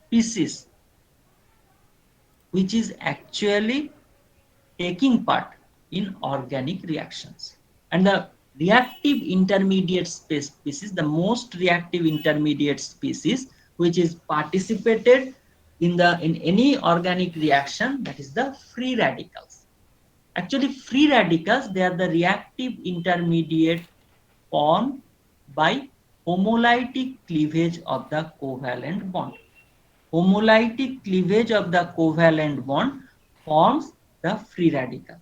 species which is actually taking part in organic reactions. And the reactive intermediate species, the most reactive intermediate species which is participated in any organic reaction, that is the free radicals. Actually, free radicals, they are the reactive intermediate formed by homolytic cleavage of the covalent bond. Homolytic cleavage of the covalent bond forms the free radicals.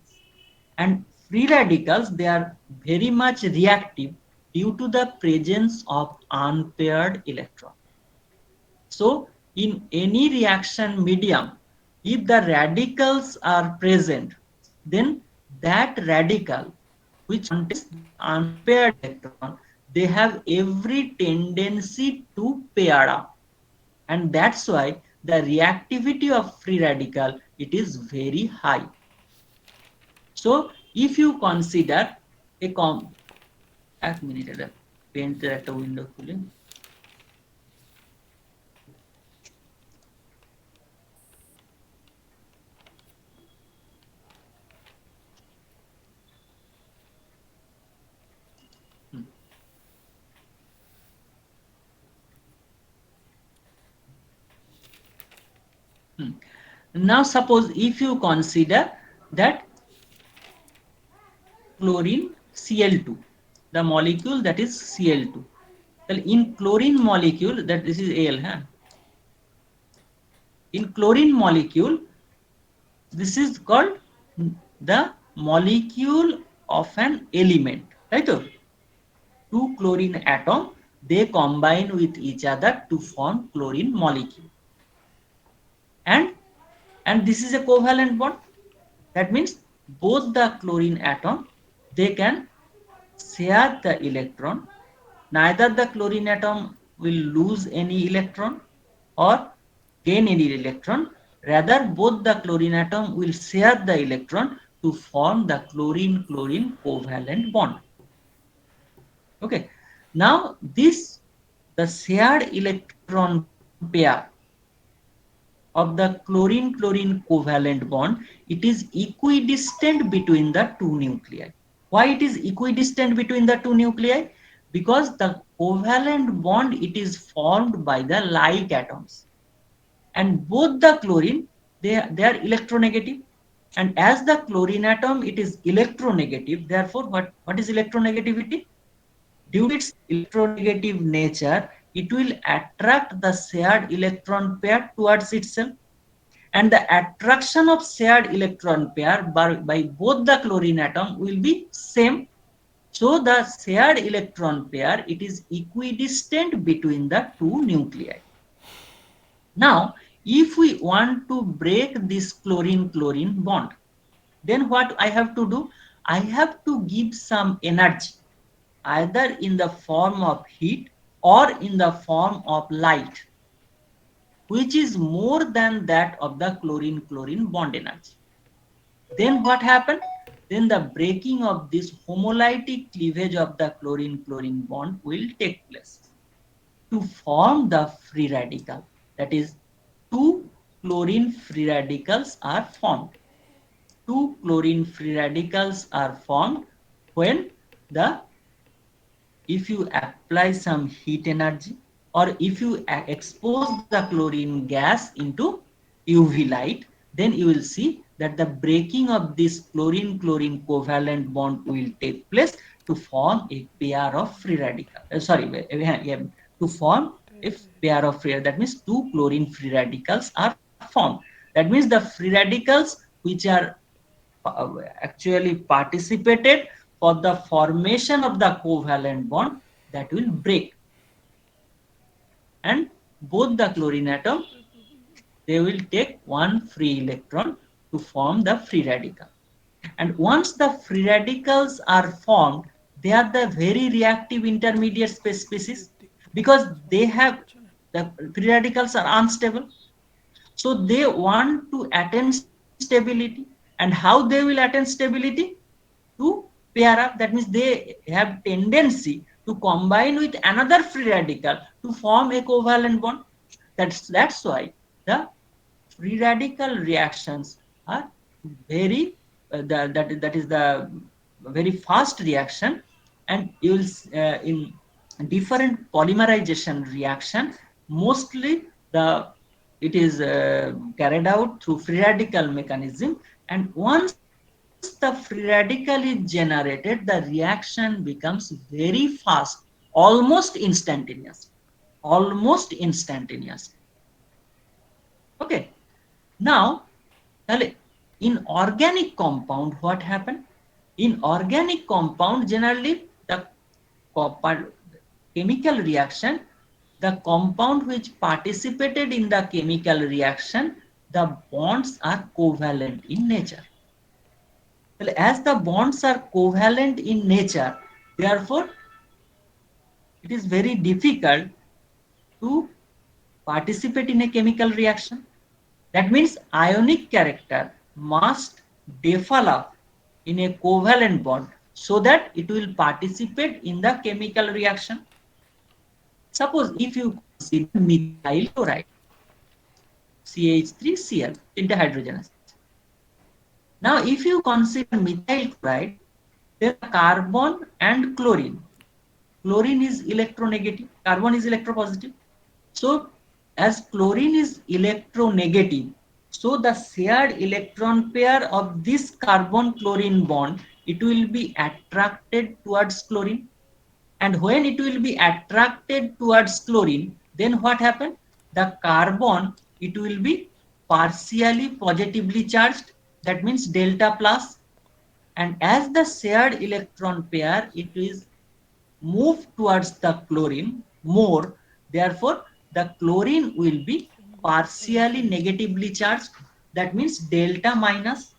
And free radicals, they are very much reactive due to the presence of unpaired electron. So in any reaction medium, if the radicals are present, then that radical which contains the unpaired electron, they have every tendency to pair up. And that's why the reactivity of free radical, it is very high. So if you consider a এক minute এটা পেন্টের একটা window খুলে now suppose if you consider that chlorine Cl2, the molecule that is Cl2. Well, in chlorine molecule, that this is Al, huh? In chlorine molecule, this is called the molecule of an element, right? Two chlorine atom, they combine with each other to form chlorine molecule. And this is a covalent bond. That means both the chlorine atom, they can share the electron. Neither the chlorine atom will lose any electron or gain any electron. Rather, both the chlorine atom will share the electron to form the chlorine-chlorine covalent bond. Okay. Now, the shared electron pair of the chlorine-chlorine covalent bond, it is equidistant between the two nuclei. Why it is equidistant between the two nuclei? Because the covalent bond, it is formed by the like atoms. And both the chlorine, they are electronegative. And as the chlorine atom, it is electronegative. Therefore, what is electronegativity? Due to its electronegative nature, it will attract the shared electron pair towards itself. And the attraction of shared electron pair by both the chlorine atom will be same. So the shared electron pair, it is equidistant between the two nuclei. Now, if we want to break this chlorine-chlorine bond, then what I have to do? I have to give some energy, either in the form of heat or in the form of light, which is more than that of the chlorine-chlorine bond energy. Then what happened? Then the breaking of this homolytic cleavage of the chlorine-chlorine bond will take place to form the free radical. That is, two chlorine free radicals are formed. Two chlorine free radicals are formed when if you apply some heat energy, or if you expose the chlorine gas into UV light, then you will see that the breaking of this chlorine-chlorine covalent bond will take place to form a pair of free radicals. To form a pair of free, that means two chlorine free radicals are formed. That means the free radicals which are actually participated for the formation of the covalent bond, that will break, and both the chlorine atom, they will take one free electron to form the free radical. And once the free radicals are formed, they are the very reactive intermediate species, because they have the free radicals are unstable. So they want to attain stability. And how they will attain stability? To pair up. That means they have tendency to combine with another free radical to form a covalent bond. That's why the free radical reactions are very that is the very fast reaction, and you will in different polymerization reaction, mostly the it is carried out through free radical mechanism, and once the free radical is generated, the reaction becomes very fast, almost instantaneous. Almost instantaneous. Okay. Now, in organic compound, what happened? In organic compound, generally the chemical reaction, the compound which participated in the chemical reaction, the bonds are covalent in nature. Well, as the bonds are covalent in nature, therefore it is very difficult to participate in a chemical reaction. That means ionic character must develop in a covalent bond so that it will participate in the chemical reaction. Suppose if you consider methyl chloride, CH3Cl, hydrogen. Now, if you consider methyl chloride, there are carbon and chlorine. Chlorine is electronegative, carbon is electropositive. So, as chlorine is electronegative, so the shared electron pair of this carbon chlorine bond, it will be attracted towards chlorine. And when it will be attracted towards chlorine, then what happens? The carbon, it will be partially positively charged. That means delta plus. And as the shared electron pair, it is move towards the chlorine more, therefore the chlorine will be partially negatively charged, that means delta minus.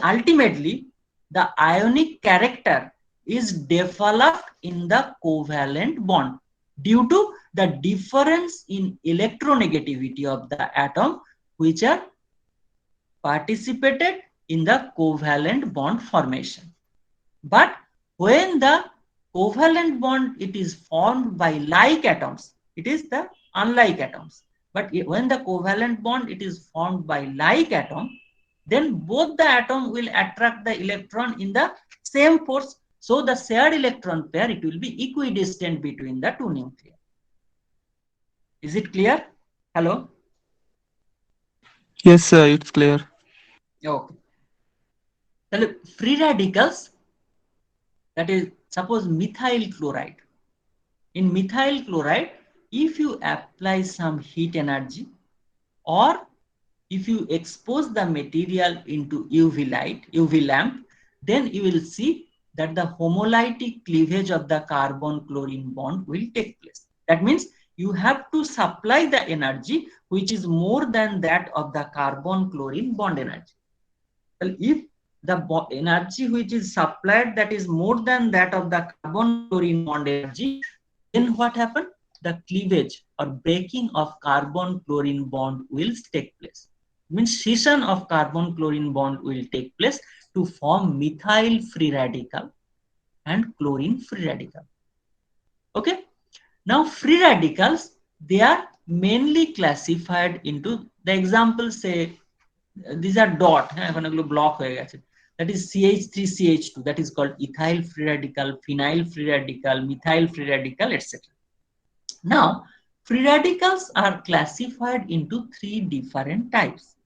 Ultimately the ionic character is developed in the covalent bond due to the difference in electronegativity of the atom which are participated in the covalent bond formation. But when the covalent bond it is formed by like atoms, it is the unlike atoms. But when the covalent bond it is formed by like atom, then both the atom will attract the electron in the same force. So the shared electron pair it will be equidistant between the two nuclei. Is it clear? Hello? Yes, sir, it's clear. Okay. Free radicals, that is suppose methyl chloride. In methyl chloride, if you apply some heat energy or if you expose the material into UV light, UV lamp, then you will see that the homolytic cleavage of the carbon chlorine bond will take place. That means you have to supply the energy which is more than that of the carbon chlorine bond energy. Well, if the energy which is supplied that is more than that of the carbon chlorine bond energy, then what happens? The cleavage or breaking of carbon chlorine bond will take place. It means scission of carbon chlorine bond will take place to form methyl free radical and chlorine free radical. Okay. Now free radicals, they are mainly classified into the example say these are dot, block that is CH3CH2, that is called ethyl free radical, phenyl free radical, methyl free radical, etc. Now, free radicals are classified into three different types.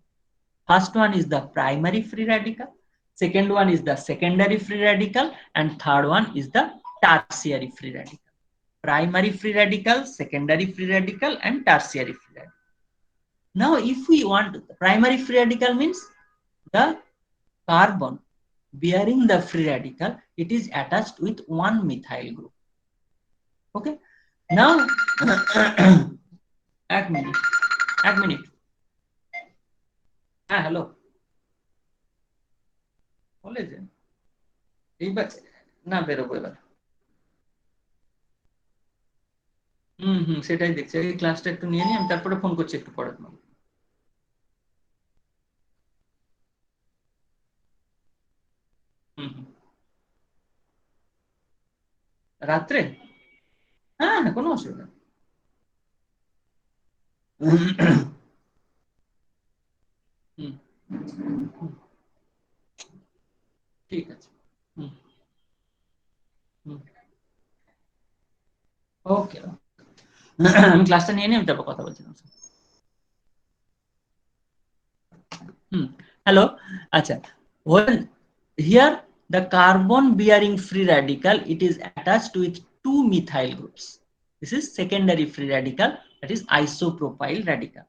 First one is the primary free radical, second one is the secondary free radical, and third one is the tertiary free radical. Primary free radical, secondary free radical, and tertiary free radical. Now, if we want, primary free radical means the carbon bearing the free radical, it is attached with one methyl group. Okay. Now, এক minute হ্যাঁ hello বলে যে এইবার না বেরোবো এবার সেটাই দেখছি এই ক্লাসটা একটু নিয়ে নিই আমি তারপরে ফোন করছি একটু পরে তোমাকে রাত্রে হ্যাঁ হ্যাঁ কোনো অসুবিধা ঠিক আছে। ওকে, আমি ক্লাসটা নিয়ে নিই, আমি তারপর কথা বলছিলাম। Hello, acha. When here the carbon bearing free radical, it is attached with two methyl groups. This is secondary free radical, that is isopropyl radical.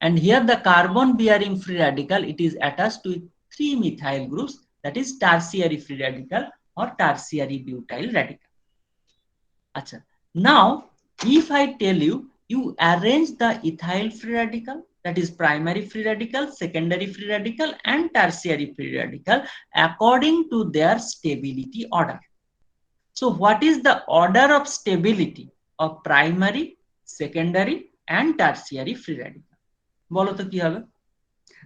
And here the carbon bearing free radical, it is attached with three methyl groups, that is tertiary free radical or tertiary butyl radical. Acha. Now, if I tell you, you arrange the ethyl free radical, that is primary free radical, secondary free radical, and tertiary free radical according to their stability order. So, what is the order of stability of primary, secondary, and tertiary free radical? বলো তো কি হবে?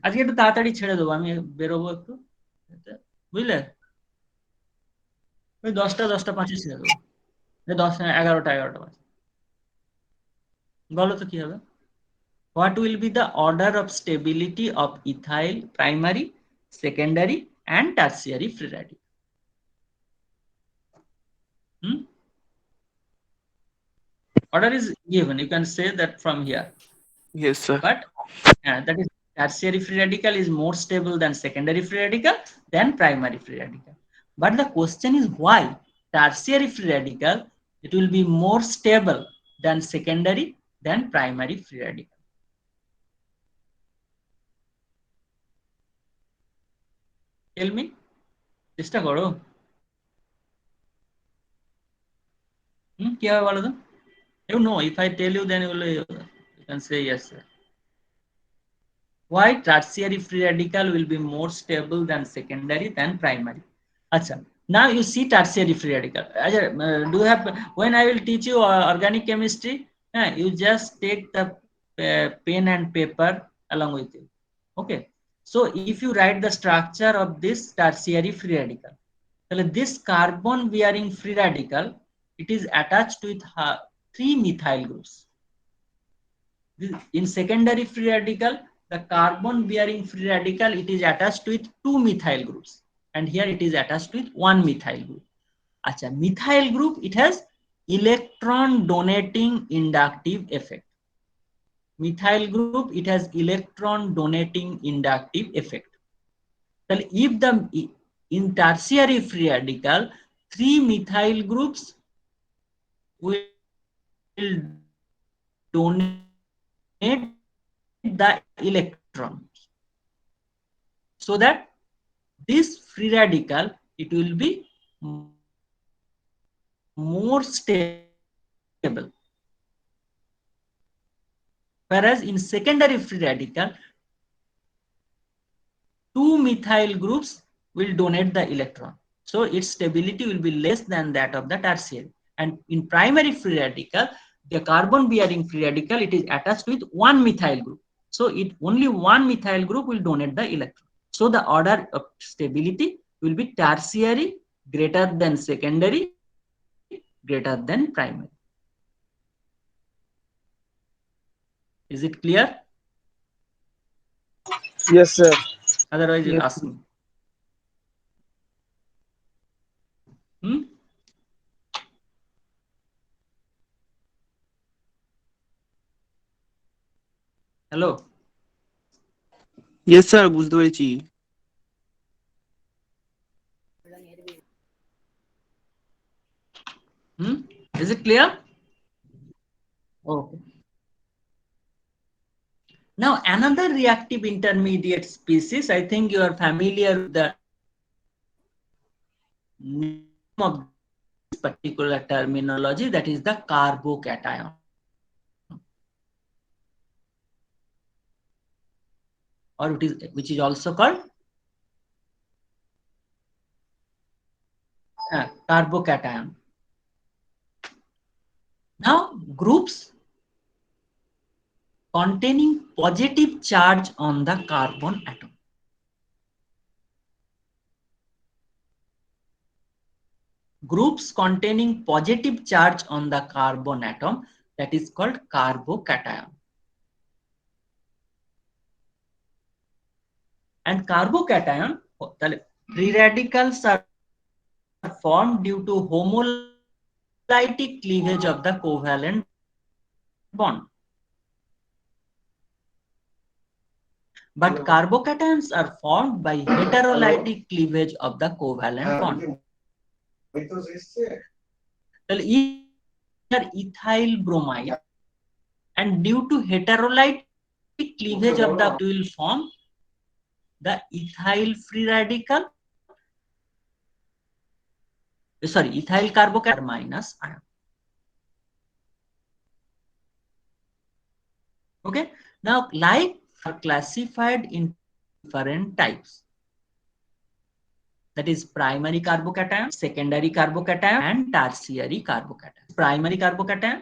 আজকে একটু তাড়াতাড়ি ছেড়ে দেবো, আমি বেরোবো একটু, বুঝলে? ওই 10টা 5 ছেড়ে দেবো, 11টা 5। বলো তো কি হবে? What will be the order of stability of ethyl primary, secondary, and tertiary free radical? Order is given, you can say that from here. Yes, sir. But that is, tertiary free radical is more stable than secondary free radical than primary free radical. But the question is why tertiary free radical, it will be more stable than secondary than primary free radical. Tell me, চেষ্টা করো। কি হবে বলো তো? You know, if I tell you, then you can say yes, sir. Why tertiary free radical will be more stable than secondary than primary? Acha. Now you see tertiary free radical. Do you have, when I will teach you organic chemistry, you just take the pen and paper along with you. Okay. So if you write the structure of this tertiary free radical, this carbon bearing free radical, it is attached with three methyl groups. In secondary free radical, the carbon bearing free radical, it is attached with two methyl groups, and here it is attached with one methyl group. Acha, methyl group, it has electron donating inductive effect. Methyl group, it has electron donating inductive effect. If the in tertiary free radical, three methyl groups will donate the electrons, so that this free radical, it will be more stable. Whereas in secondary free radical, two methyl groups will donate the electron, so its stability will be less than that of the tertiary. And in primary free radical, the carbon bearing free radical, it is attached with one methyl group, so it only one methyl group will donate the electron. So the order of stability will be tertiary greater than secondary greater than primary. Is it clear? Yes, sir. Otherwise, you'll Yes. ask me. Hello. Yes, sir, বুঝতে পেরেছি। Is it clear? Okay. Now, another reactive intermediate species, I think you are familiar with the name of this particular terminology, that is the carbocation, or which is also called carbocation. Now, groups containing positive charge on the carbon atom. Groups containing positive charge on the carbon atom, that is called carbocation. and carbocation, free radicals are formed due to homolytic cleavage of the covalent bond. But carbocations are formed by heterolytic cleavage of the covalent bond. Here ethyl bromide, and due to heterolytic cleavage of the it will form the ethyl free radical, ethyl carbocation minus ion. Okay, now like are classified into different types, that is primary carbocation, secondary carbocation, and tertiary carbocation. Primary carbocation,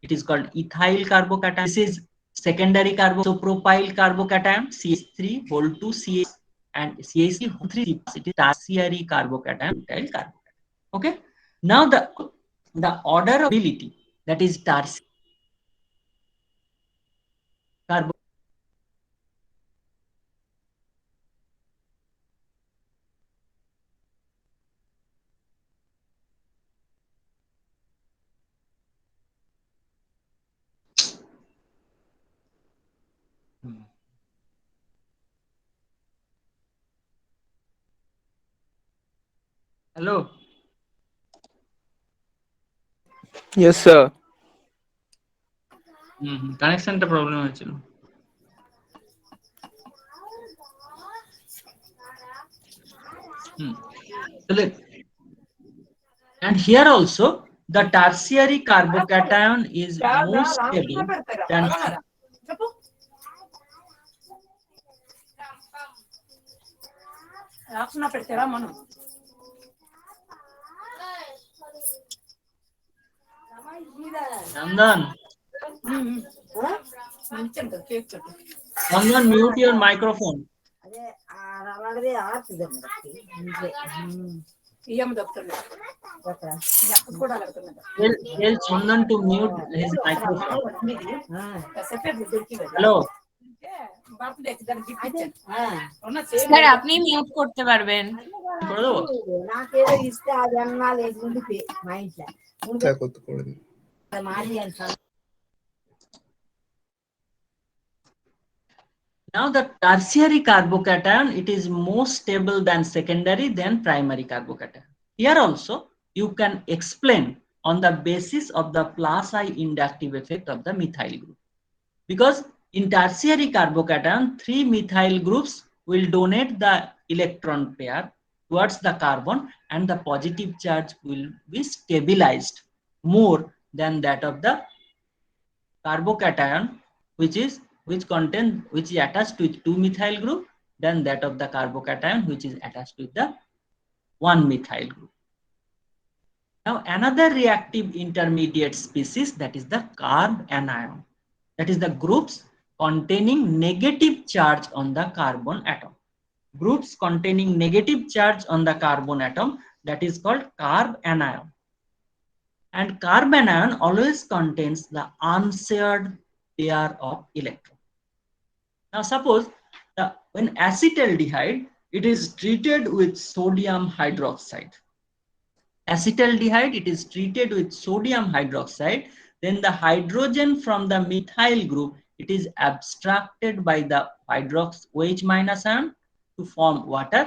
it is called ethyl carbocation. This is secondary isopropyl carbocation, CH3 whole 2 CH, and CH3 whole 3. It is tertiary carbocation, butyl carbocation. Okay, now the order of ability, that is tertiary carbo. Hello. Yes, sir. কানেকশনটা problem হয়েছিল। And here also the tertiary carbocation is more stable than Nandan. Nandan, mute your microphone. Tell Chandan to mute his microphone. Hello. Sir আপনি mute করতে পারবেন। করে দেবো? Now the tertiary carbocation, it is more stable than secondary than primary carbocation. Here also you can explain on the basis of the plus I inductive effect of the methyl group. Because in tertiary carbocation, 3 methyl groups will donate the electron pair towards the carbon, and the positive charge will be stabilized more than that of the carbocation, which is attached to 2 methyl group, than that of the carbocation which is attached to the 1 methyl group. Now another reactive intermediate species, that is the carb anion, that is the groups containing negative charge on the carbon atom. Groups containing negative charge on the carbon atom, that is called carb anion. And carb anion always contains the unshared pair of electrons. Now suppose when acetaldehyde, it is treated with sodium hydroxide. Acetaldehyde, it is treated with sodium hydroxide, then the hydrogen from the methyl group, it is abstracted by the hydrox-OH minus ion to form water,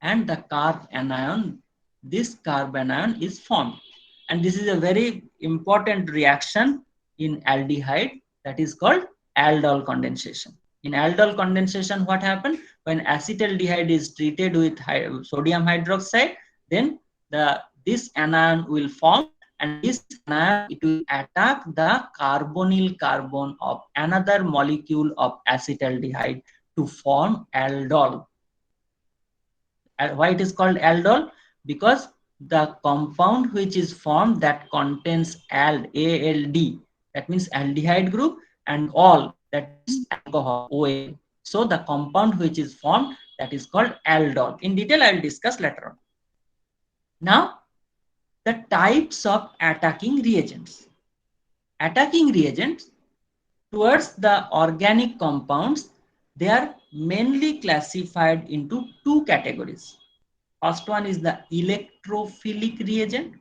and the carb anion, this carb anion is formed. And this is a very important reaction in aldehyde, that is called aldol condensation. In aldol condensation, what happened? When acetaldehyde is treated with sodium hydroxide, then this anion will form, and this anion, it will attack the carbonyl carbon of another molecule of acetaldehyde to form aldol. Why it is called aldol? Because the compound which is formed, that contains ALD, that means aldehyde group, and all, that is alcohol, OA. So the compound which is formed, that is called aldol. In detail I will discuss later on. Now the types of attacking reagents. Attacking reagents towards the organic compounds, they are mainly classified into two categories. First one is the electrophilic reagent,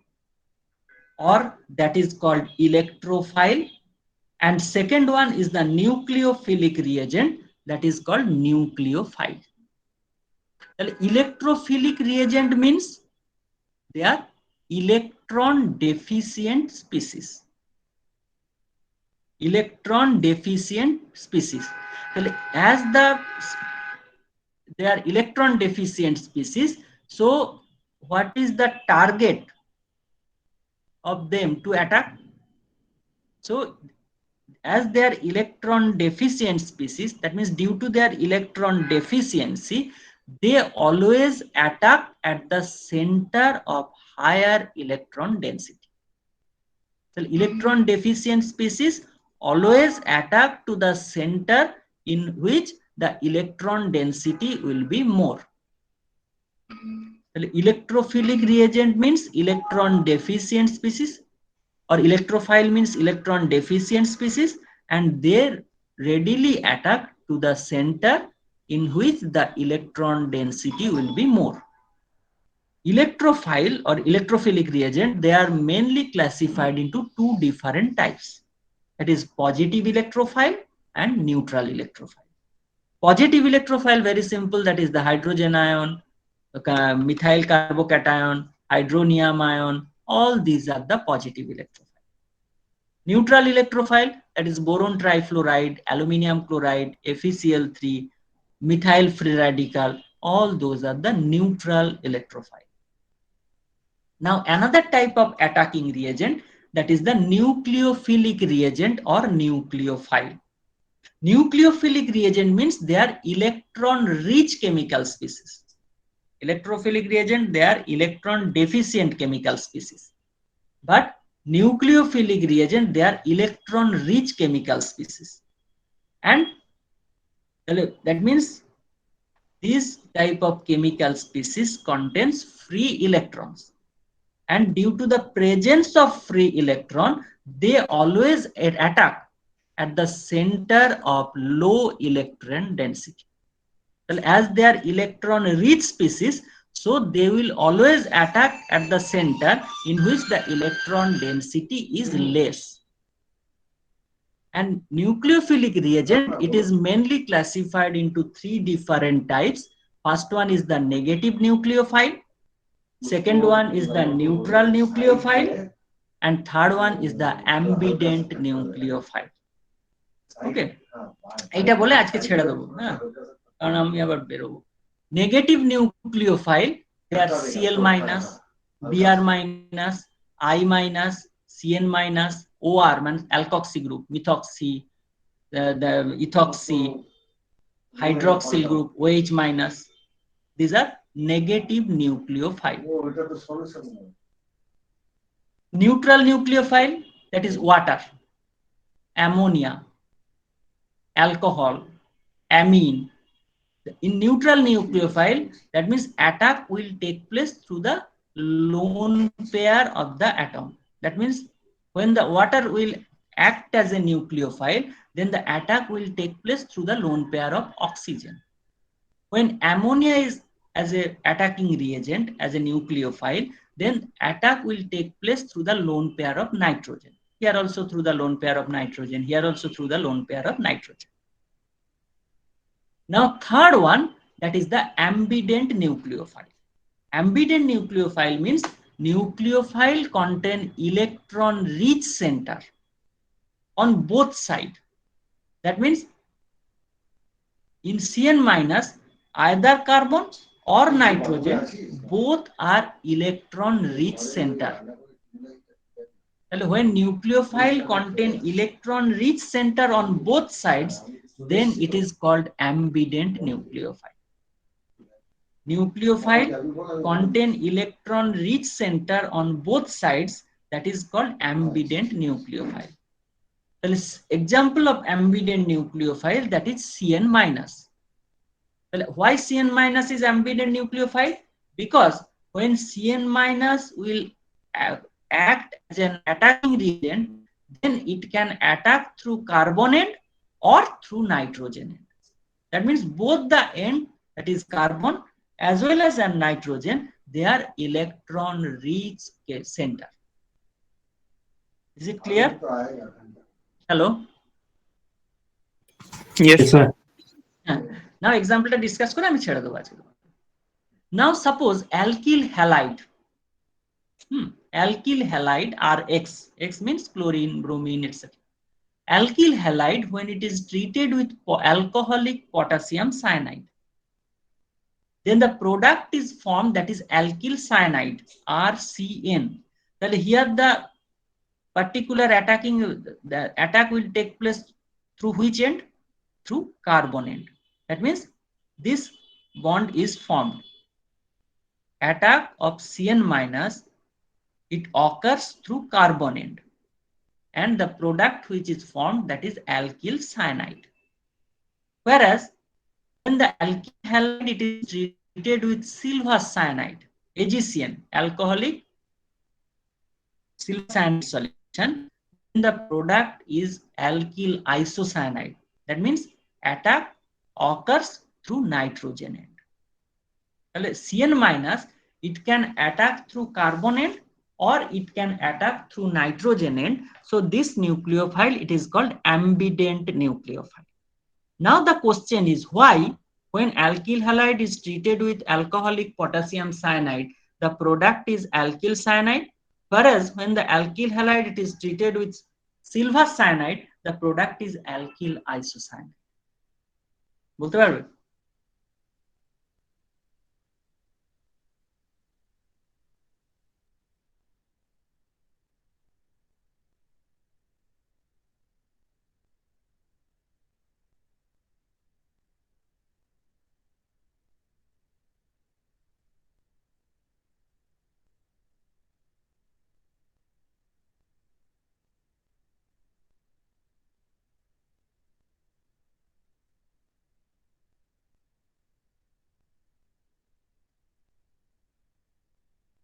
or that is called electrophile, and second one is the nucleophilic reagent, that is called nucleophile. The electrophilic reagent means they are electron deficient species. Electron deficient species. As they are electron deficient species, so what is the target of them to attack? So as they are electron deficient species, that means due to their electron deficiency, they always attack at the center of higher electron density. So electron deficient species always attack to the center in which the electron density will be more. Electrophilic reagent means electron deficient species, or electrophile means electron deficient species, and they readily attack to the center in which the electron density will be more. Electrophile or electrophilic reagent, they are mainly classified into two different types. That is positive electrophile and neutral electrophile. Positive electrophile, very simple, that is the hydrogen ion, methyl carbocation, hydronium ion, all these are the positive electrophile. Neutral electrophile, that is boron trifluoride, aluminium chloride, FeCl3, methyl free radical, all those are the neutral electrophile. Now another type of attacking reagent, that is the nucleophilic reagent or nucleophile. Nucleophilic reagent means they are electron rich chemical species. Electrophilic reagent, they are electron deficient chemical species. But nucleophilic reagent, they are electron rich chemical species. And that means this type of chemical species contains free electrons. And due to the presence of free electron, they always attack at the center of low electron density. Well, as they are electron rich species, so they will always attack at the center in which the electron density is less. And nucleophilic reagent, it is mainly classified into three different types. First one is the negative nucleophile, second one is the neutral nucleophile, and third one is the ambident nucleophile. Okay, এটা বলে আজকে ছেড়ে দেবো, হ্যাঁ, কারণ আমি আবার বেরোবো। Negative nucleophile, they are Cl minus, Br minus, I minus, Cn minus, OR means alkoxy group, methoxy, the ethoxy, hydroxyl group, OH minus. These are negative nucleophile. Neutral nucleophile, that is water, ammonia, alcohol, amine. In neutral nucleophile, that means attack will take place through the lone pair of the atom. That means when the water will act as a nucleophile, then the attack will take place through the lone pair of oxygen. When ammonia is as a attacking reagent, as a nucleophile, then attack will take place through the lone pair of nitrogen. Here also through the lone pair of nitrogen, here also through the lone pair of nitrogen. Now third one, that is the ambident nucleophile. Ambident nucleophile means nucleophile contain electron rich center on both sides. That means in Cn minus, either carbon or nitrogen, both are electron rich center. When nucleophile contain electron rich center on both sides, then it is called ambident nucleophile. Nucleophile contain electron rich center on both sides, that is called ambident nucleophile. Example of ambident nucleophile, that is Cn minus. Well, why Cn minus is ambident nucleophile? Because when Cn minus will act as an attacking reagent, then it can attack through carbon end or through nitrogen end. That means both the end, that is carbon as well as nitrogen, they are electron rich center. Is it clear? Hello. Yes, sir. Now example টা discuss করে আমি ছেড়ে দেবো আজকে। Now suppose alkyl halide. Alkyl halide are X. X means chlorine, bromine, etc. Alkyl halide, when it is treated with alcoholic potassium cyanide, then the product is formed, that is alkyl cyanide, RCN. Then here the particular the attack will take place through which end? Through carbon end. That means this bond is formed. Attack of Cn minus, it occurs through carbon end, and the product which is formed, that is alkyl cyanide. Whereas when the alkyl halide, it is treated with silver cyanide, AgCN, alcoholic silver cyanide solution, then the product is alkyl isocyanide. That means attack occurs through nitrogen end. Cn minus, it can attack through carbon end or it can attack through nitrogen end. So this nucleophile, it is called ambident nucleophile. Now the question is, why when alkyl halide is treated with alcoholic potassium cyanide, the product is alkyl cyanide, whereas when the alkyl halide, it is treated with silver cyanide, the product is alkyl isocyanide? বলতে পারবে?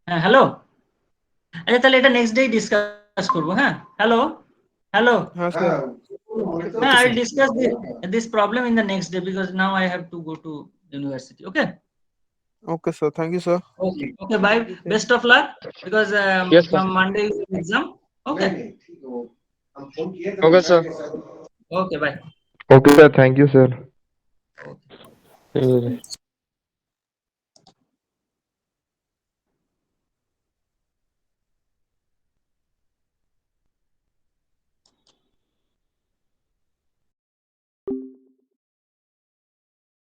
হ্যাঁ, hello. আচ্ছা তাহলে এটা next day discuss করবো। হ্যাঁ, hello hello. Yes, sir. I will discuss this problem in the next day because now I have to go to university. Okay. Okay, sir. Thank you, sir. Okay. Okay. Bye. Best of luck because Yes, sir. from Monday is exam. Okay. Okay, sir. Okay. Bye. Okay, sir. Thank you, sir. Okay.